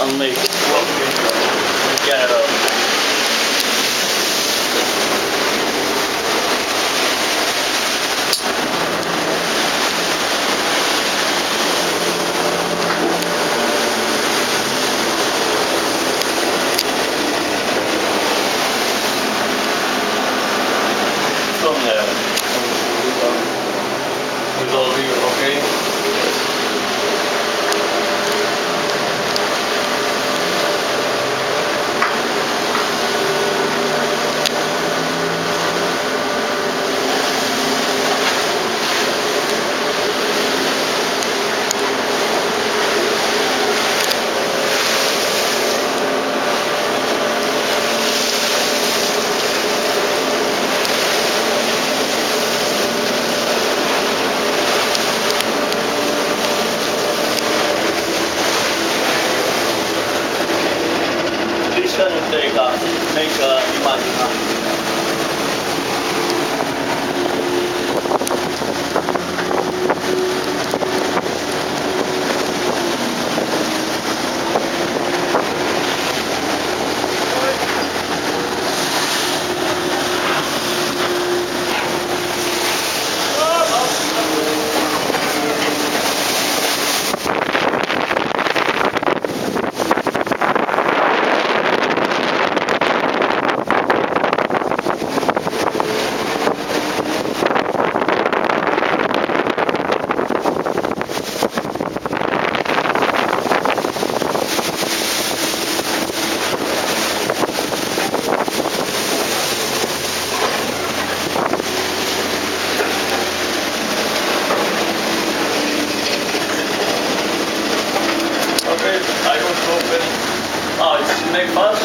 can make work in general. From there, with all the okay. This can make a image. Okay, I want to open. Oh, it's make fast.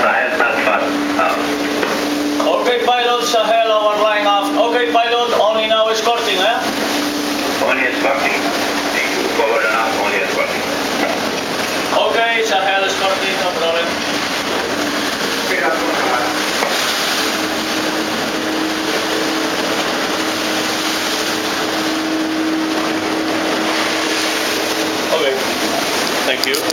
Right, that's fine. Okay, pilot, Sahel, our line off. Okay, pilot, only now escorting, eh? Only escorting. Forward and up, only escorting. Okay, Sahel escorting, no problem. Okay, thank you.